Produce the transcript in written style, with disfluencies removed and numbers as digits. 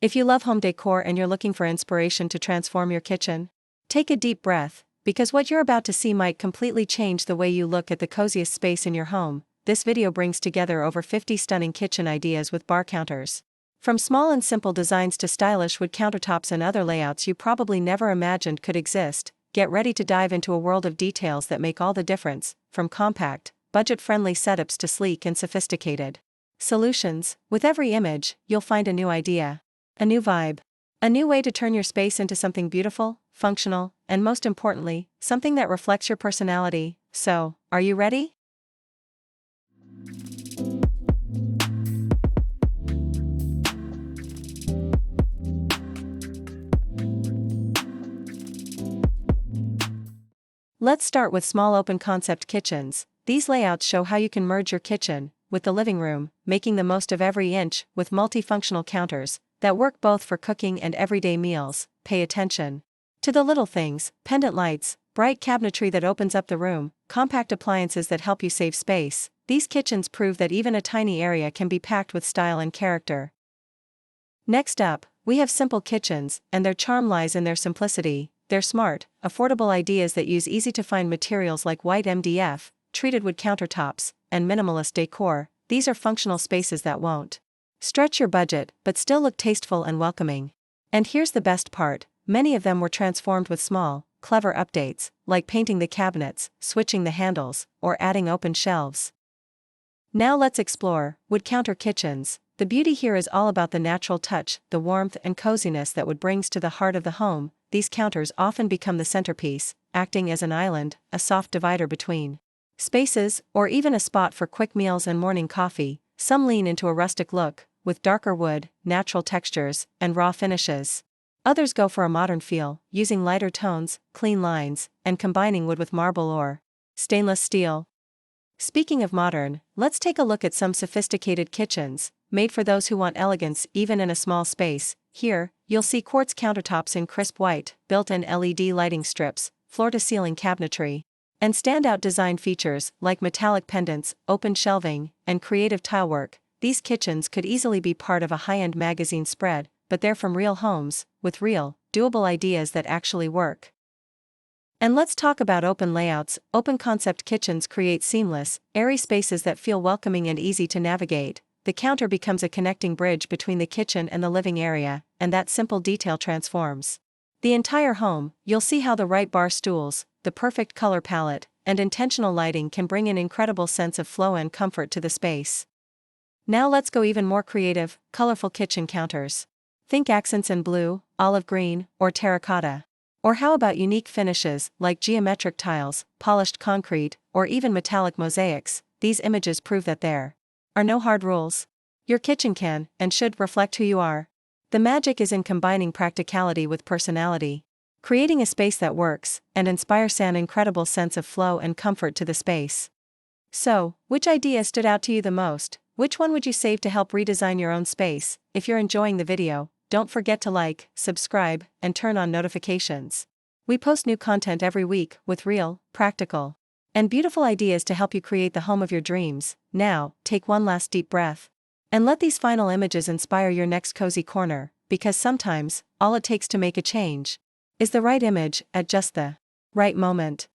If you love home decor and you're looking for inspiration to transform your kitchen, take a deep breath, because what you're about to see might completely change the way you look at the coziest space in your home. This video brings together over 50 stunning kitchen ideas with bar counters. From small and simple designs to stylish wood countertops and other layouts you probably never imagined could exist, get ready to dive into a world of details that make all the difference, from compact, budget-friendly setups to sleek and sophisticated solutions. With every image, you'll find a new idea, a new vibe, a new way to turn your space into something beautiful, functional, and most importantly, something that reflects your personality. So, are you ready? Let's start with small open-concept kitchens. These layouts show how you can merge your kitchen with the living room, making the most of every inch with multifunctional counters that work both for cooking and everyday meals. Pay attention to the little things: pendant lights, bright cabinetry that opens up the room, compact appliances that help you save space. These kitchens prove that even a tiny area can be packed with style and character. Next up, we have simple kitchens, and their charm lies in their simplicity. They're smart, affordable ideas that use easy-to-find materials like white MDF, treated wood countertops, and minimalist decor. These are functional spaces that won't stretch your budget, but still look tasteful and welcoming. And here's the best part: many of them were transformed with small, clever updates, like painting the cabinets, switching the handles, or adding open shelves. Now let's explore wood counter kitchens. The beauty here is all about the natural touch, the warmth and coziness that wood brings to the heart of the home. These counters often become the centerpiece, acting as an island, a soft divider between spaces, or even a spot for quick meals and morning coffee. Some lean into a rustic look, with darker wood, natural textures, and raw finishes. Others go for a modern feel, using lighter tones, clean lines, and combining wood with marble or stainless steel. Speaking of modern, let's take a look at some sophisticated kitchens, made for those who want elegance even in a small space. Here, you'll see quartz countertops in crisp white, built-in LED lighting strips, floor-to-ceiling cabinetry, and standout design features like metallic pendants, open shelving, and creative tilework. These kitchens could easily be part of a high-end magazine spread, but they're from real homes, with real, doable ideas that actually work. And let's talk about open layouts. Open-concept kitchens create seamless, airy spaces that feel welcoming and easy to navigate. The counter becomes a connecting bridge between the kitchen and the living area, and that simple detail transforms the entire home. You'll see how the right bar stools, the perfect color palette, and intentional lighting can bring an incredible sense of flow and comfort to the space. Now let's go even more creative: colorful kitchen counters. Think accents in blue, olive green, or terracotta. Or how about unique finishes like geometric tiles, polished concrete, or even metallic mosaics? These images prove that there are no hard rules. Your kitchen can and should reflect who you are. The magic is in combining practicality with personality, creating a space that works and inspires an incredible sense of flow and comfort to the space. So, which idea stood out to you the most? Which one would you save to help redesign your own space? If you're enjoying the video, don't forget to like, subscribe, and turn on notifications. We post new content every week with real, practical, and beautiful ideas to help you create the home of your dreams. Now, take one last deep breath and let these final images inspire your next cozy corner, because sometimes, all it takes to make a change is the right image at just the right moment.